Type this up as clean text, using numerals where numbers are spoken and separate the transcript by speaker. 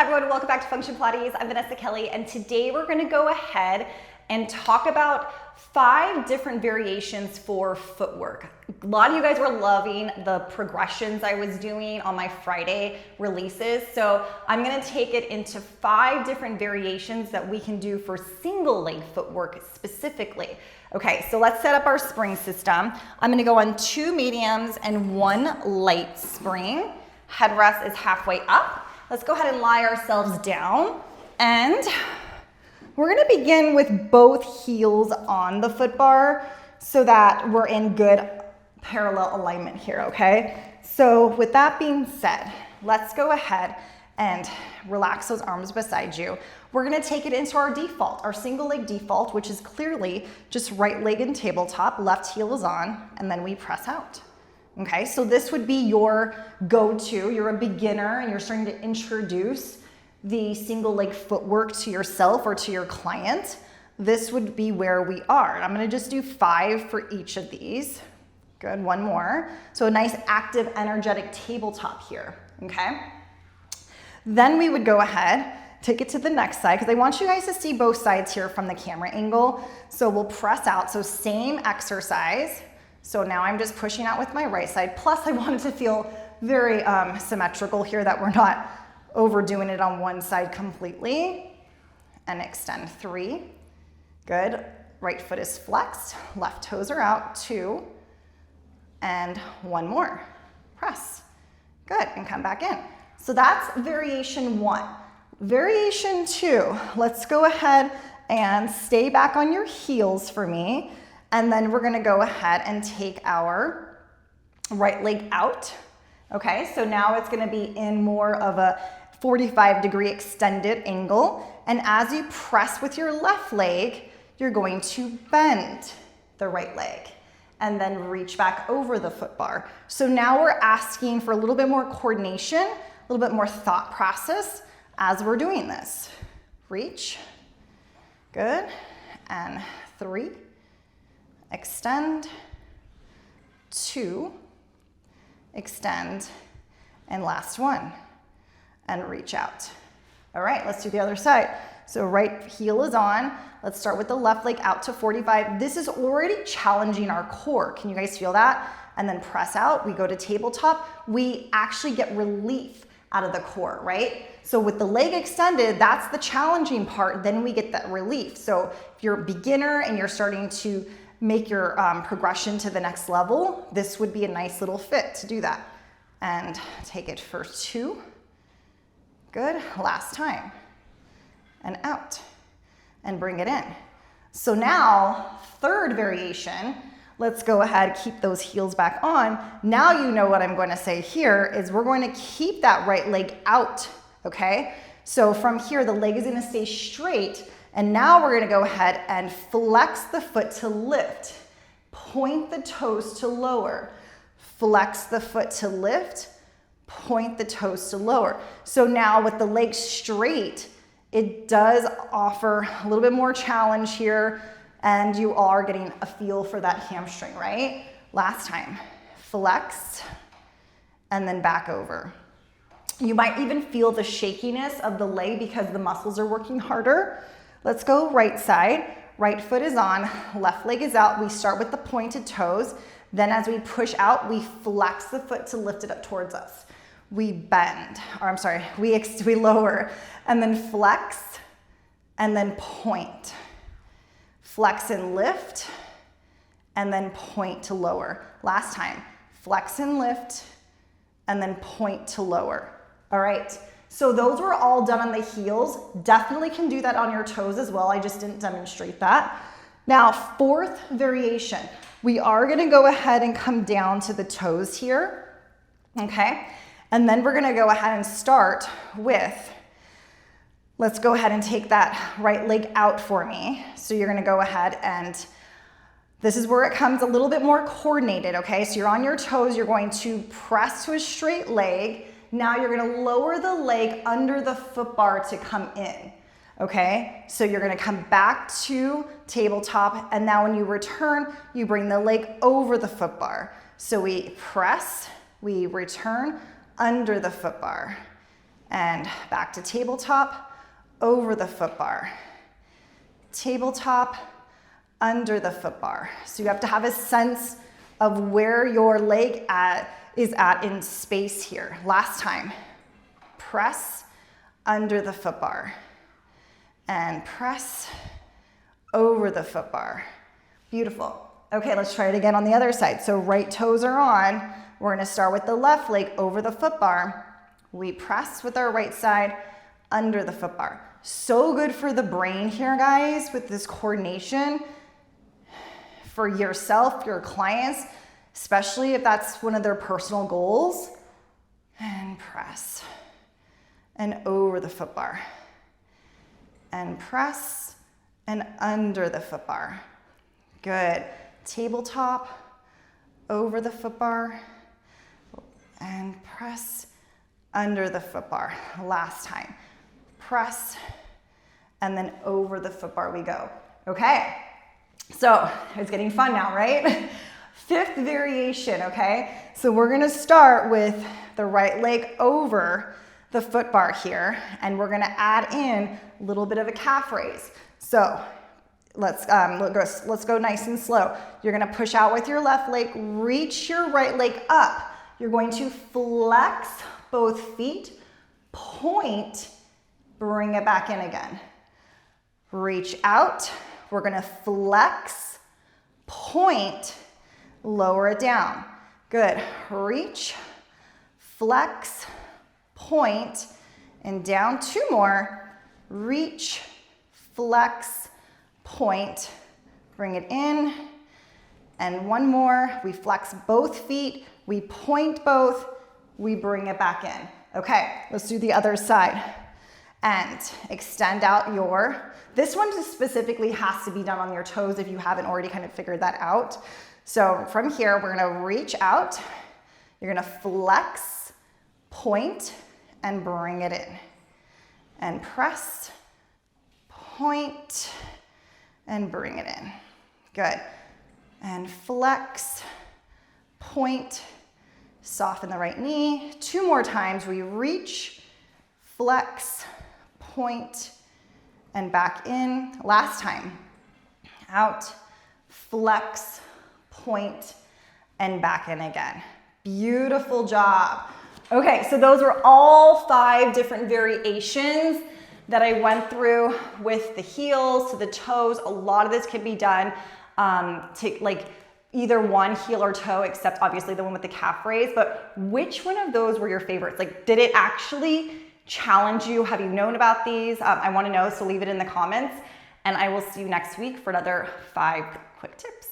Speaker 1: Hi everyone, welcome back to Function Pilates. I'm Vanessa Kelly, and today we're gonna go ahead and talk about 5 different variations for footwork. A lot of you guys were loving the progressions I was doing on my Friday releases, so I'm gonna take it into 5 different variations that we can do for single leg footwork specifically. Okay, so let's set up our spring system. I'm gonna go on 2 mediums and 1 light spring. Headrest is halfway up. Let's go ahead and lie ourselves down, and we're gonna begin with both heels on the foot bar so that we're in good parallel alignment here, okay? So with that being said, let's go ahead and relax those arms beside you. We're gonna take it into our default, our single leg default, which is clearly just right leg and tabletop, left heel is on, and then we press out. Okay, so this would be your go-to. You're a beginner and you're starting to introduce the single leg footwork to yourself or to your client. This would be where we are. I'm gonna just do 5 for each of these. Good, 1 more. So a nice active, energetic tabletop here, okay? Then we would go ahead, take it to the next side, because I want you guys to see both sides here from the camera angle. So we'll press out, so same exercise. So now I'm just pushing out with my right side. Plus I want it to feel very symmetrical here, that we're not overdoing it on one side completely. And extend 3. Good. Right foot is flexed. Left toes are out. 2. And 1 more. Press. Good. And come back in. So that's variation 1. Variation 2. Let's go ahead and stay back on your heels for me. And then we're gonna go ahead and take our right leg out. Okay, so now it's gonna be in more of a 45-degree extended angle. And as you press with your left leg, you're going to bend the right leg and then reach back over the foot bar. So now we're asking for a little bit more coordination, a little bit more thought process as we're doing this. Reach, good, and 3. Extend, 2, extend, and last 1, and reach out. All right, let's do the other side. So right heel is on. Let's start with the left leg out to 45. This is already challenging our core. Can you guys feel that? And then press out, we go to tabletop. We actually get relief out of the core, right? So with the leg extended, that's the challenging part, then we get that relief. So if you're a beginner and you're starting to make your progression to the next level, this would be a nice little fit to do that. And take it for 2. Good, last time. And out. And bring it in. So now, 3rd variation, let's go ahead, keep those heels back on. Now you know what I'm going to say here is we're going to keep that right leg out, okay? So from here, the leg is going to stay straight. And now we're gonna go ahead and flex the foot to lift. Point the toes to lower. Flex the foot to lift. Point the toes to lower. So now with the leg straight, it does offer a little bit more challenge here, and you are getting a feel for that hamstring, right? Last time, flex, and then back over. You might even feel the shakiness of the leg because the muscles are working harder. Let's go right side. Right foot is on, left leg is out. We start with the pointed toes. Then as we push out, we flex the foot to lift it up towards us. We bend, or I'm sorry, we lower, and then flex, and then point. Flex and lift, and then point to lower. Last time, flex and lift, and then point to lower. All right. So those were all done on the heels. Definitely can do that on your toes as well. I just didn't demonstrate that. Now, 4th variation. We are gonna go ahead and come down to the toes here, okay? And then we're gonna go ahead and start with, let's go ahead and take that right leg out for me. So you're gonna go ahead and this is where it comes a little bit more coordinated, okay? So you're on your toes, you're going to press to a straight leg. Now you're gonna lower the leg under the foot bar to come in, okay? So you're gonna come back to tabletop, and now when you return, you bring the leg over the foot bar. So we press, we return under the foot bar, And back to tabletop, over the foot bar. Tabletop, under the foot bar. So you have to have a sense of where your leg is at in space here. Last time, press under the foot bar and press over the foot bar. Beautiful. Okay, let's try it again on the other side. So right toes are on. We're gonna start with the left leg over the foot bar. We press with our right side under the foot bar. So good for the brain here, guys, with this coordination for yourself, your clients, especially if that's one of their personal goals. And press and over the foot bar. And press and under the foot bar. Good. Tabletop, over the foot bar, and press under the foot bar. Last time. Press, and then over the foot bar we go. Okay, so it's getting fun now, right? Fifth variation, okay? So we're gonna start with the right leg over the foot bar here, and we're gonna add in a little bit of a calf raise. So let's go nice and slow. You're gonna push out with your left leg, reach your right leg up. You're going to flex both feet, point, bring it back in again. Reach out. We're gonna flex, point, lower it down. Good. Reach, flex, point, and down. Two more. Reach, flex, point, bring it in. And one more. We flex both feet. We point both. We bring it back in. Okay, let's do the other side. And extend out this one specifically has to be done on your toes if you haven't already kind of figured that out. So from here, we're gonna reach out. You're gonna flex, point, and bring it in. And press, point, and bring it in. Good. And flex, point, soften the right knee. Two more times, we reach, flex, point, and back in. Last time, out, flex, point, and back in again. Beautiful job. Okay, so those were all 5 different variations that I went through with the heels to the toes. A lot of this can be done to like either one heel or toe, except obviously the one with the calf raise. But which one of those were your favorites? Like, did it actually challenge you? Have you known about these? I want to know, so leave it in the comments. And I will see you next week for another 5 quick tips.